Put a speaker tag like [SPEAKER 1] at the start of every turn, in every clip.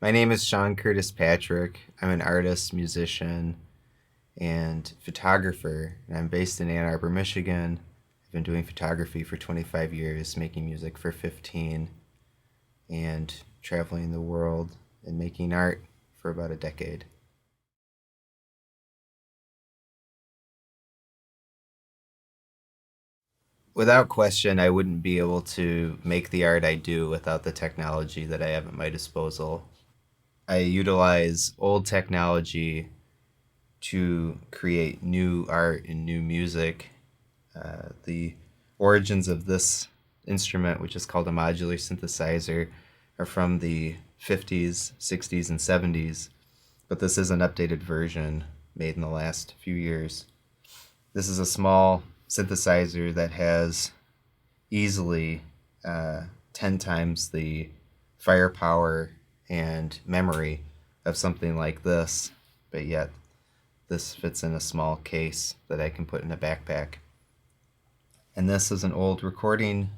[SPEAKER 1] My name is Sean Curtis Patrick. I'm an artist, musician, and photographer, and I'm based in Ann Arbor, Michigan. I've been doing photography for 25 years, making music for 15, and traveling the world and making art for about a decade. Without question, I wouldn't be able to make the art I do without the technology that I have at my disposal. I utilize old technology to create new art and new music. The origins of this instrument, which is called a modular synthesizer, are from the 50s, 60s, and 70s, but this is an updated version made in the last few years. This is a small synthesizer that has easily 10 times the firepower and memory of something like this, but yet this fits in a small case that I can put in a backpack. And this is an old recording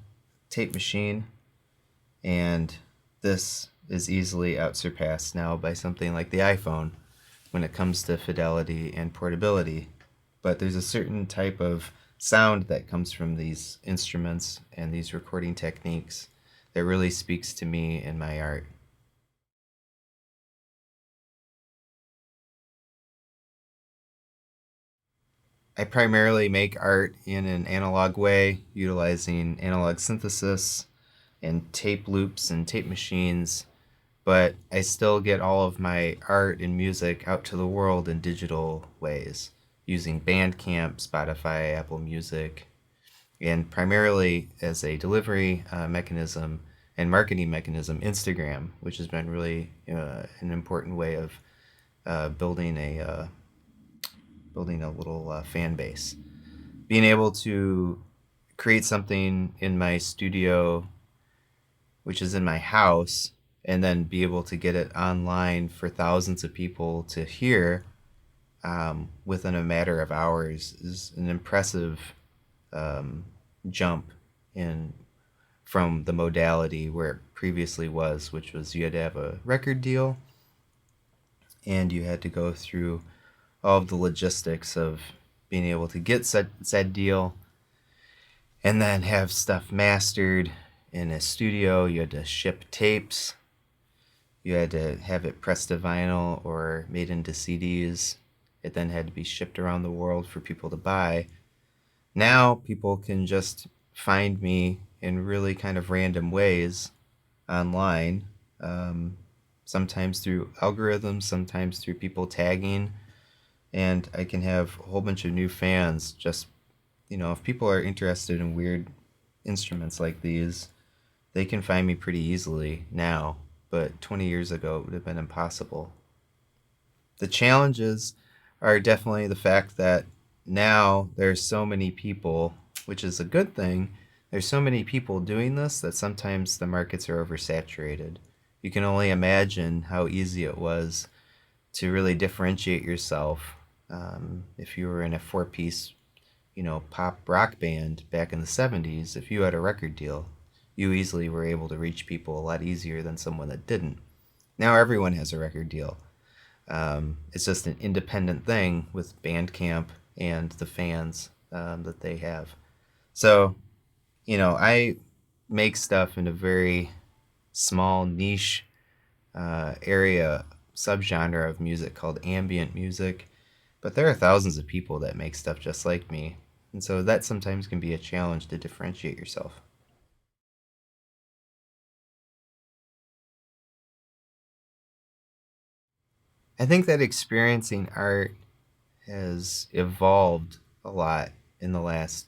[SPEAKER 1] tape machine, and this is easily outsurpassed now by something like the iPhone when it comes to fidelity and portability. But there's a certain type of sound that comes from these instruments and these recording techniques that really speaks to me and my art. I primarily make art in an analog way, utilizing analog synthesis and tape loops and tape machines, but I still get all of my art and music out to the world in digital ways, using Bandcamp, Spotify, Apple Music, and primarily as a delivery mechanism and marketing mechanism, Instagram, which has been really an important way of building a little fan base. Being able to create something in my studio, which is in my house, and then be able to get it online for thousands of people to hear within a matter of hours is an impressive um, jump in from the modality where it previously was, which was you had to have a record deal and you had to go through all of the logistics of being able to get said deal and then have stuff mastered in a studio. You had to ship tapes. You had to have it pressed to vinyl or made into CDs. It then had to be shipped around the world for people to buy. Now people can just find me in really kind of random ways online. Sometimes through algorithms, sometimes through people tagging, and I can have a whole bunch of new fans. Just if people are interested in weird instruments like these, they can find me pretty easily now. But 20 years ago, it would have been impossible. The challenges are definitely the fact that now there's so many people, which is a good thing. There's so many people doing this that sometimes the markets are oversaturated. You can only imagine how easy it was to really differentiate yourself if you were in a four-piece, pop rock band back in the 70s. If you had a record deal, you easily were able to reach people a lot easier than someone that didn't. Now everyone has a record deal. It's just an independent thing with Bandcamp and the fans that they have. So, I make stuff in a very small niche area, subgenre of music called ambient music. But there are thousands of people that make stuff just like me. And so that sometimes can be a challenge to differentiate yourself. I think that experiencing art has evolved a lot in the last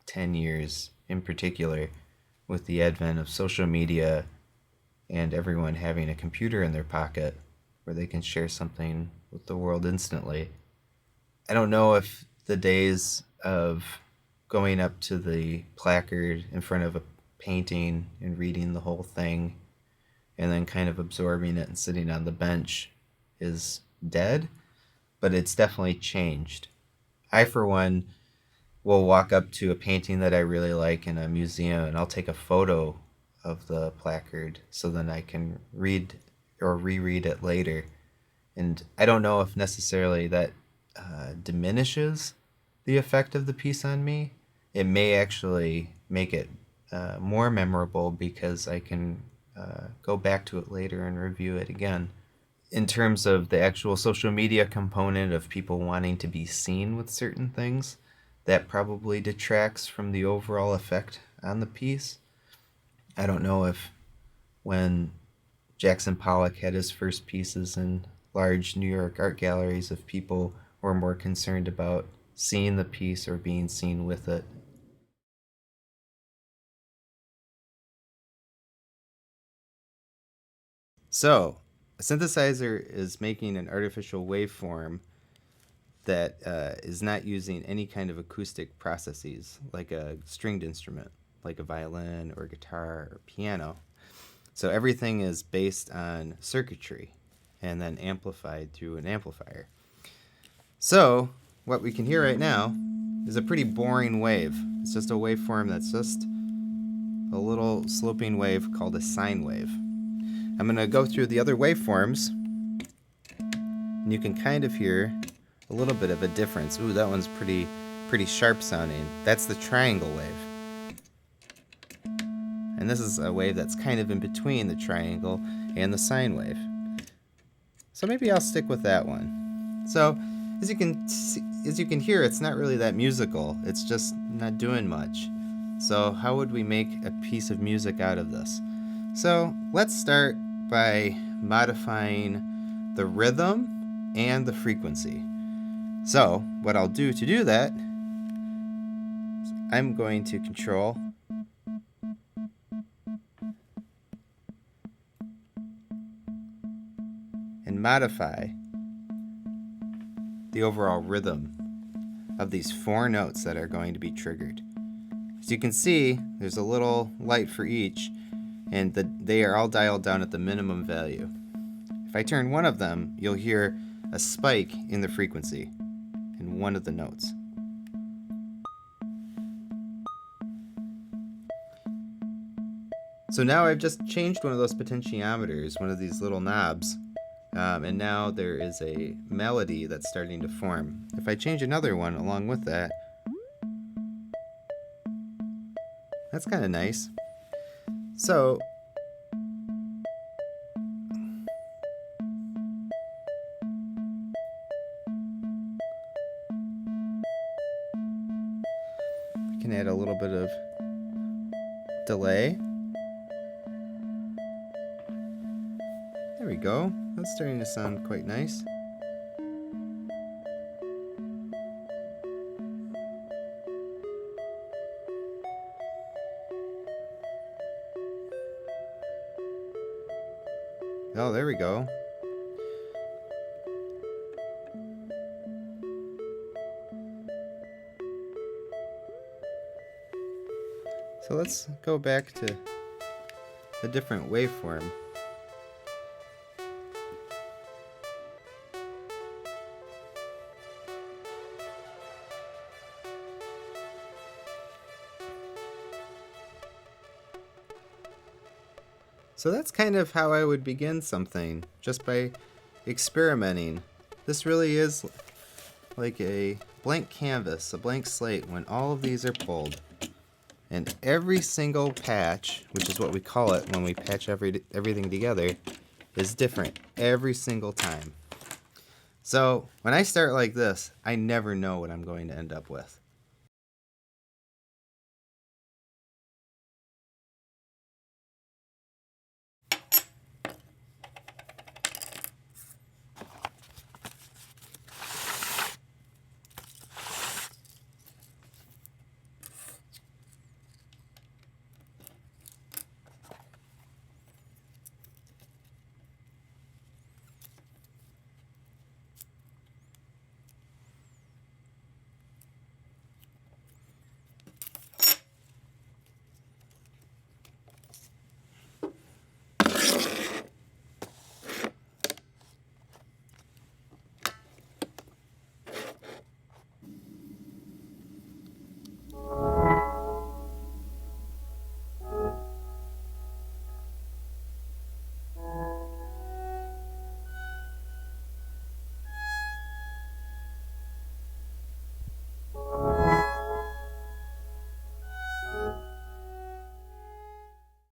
[SPEAKER 1] 10 years, in particular, with the advent of social media and everyone having a computer in their pocket where they can share something with the world instantly. I don't know if the days of going up to the placard in front of a painting and reading the whole thing and then kind of absorbing it and sitting on the bench is dead, but it's definitely changed. I, for one, will walk up to a painting that I really like in a museum and I'll take a photo of the placard so then I can read or reread it later. And I don't know if necessarily that diminishes the effect of the piece on me. It may actually make it more memorable because I can go back to it later and review it again. In terms of the actual social media component of people wanting to be seen with certain things, that probably detracts from the overall effect on the piece. I don't know if when Jackson Pollock had his first pieces in large New York art galleries, if people were more concerned about seeing the piece or being seen with it. So, a synthesizer is making an artificial waveform that is not using any kind of acoustic processes like a stringed instrument, like a violin or guitar or piano. So everything is based on circuitry and then amplified through an amplifier. So what we can hear right now is a pretty boring wave. It's just a waveform that's just a little sloping wave called a sine wave. I'm going to go through the other waveforms, and you can kind of hear a little bit of a difference. Ooh, that one's pretty sharp sounding. That's the triangle wave. And this is a wave that's kind of in between the triangle and the sine wave. So maybe I'll stick with that one. So as you can hear, it's not really that musical. It's just not doing much. So how would we make a piece of music out of this? So let's start by modifying the rhythm and the frequency. So what I'll do to do that, I'm going to control and modify the overall rhythm of these 4 notes that are going to be triggered. As you can see, there's a little light for each, and they are all dialed down at the minimum value. If I turn one of them, you'll hear a spike in the frequency in one of the notes. So now I've just changed one of those potentiometers, one of these little knobs, and now there is a melody that's starting to form. If I change another one along with that, that's kind of nice. So we can add a little bit of delay. There we go. That's starting to sound quite nice. Oh, there we go. So let's go back to a different waveform. So that's kind of how I would begin something, just by experimenting. This really is like a blank canvas, a blank slate, when all of these are pulled. And every single patch, which is what we call it when we patch everything together, is different every single time. So when I start like this, I never know what I'm going to end up with.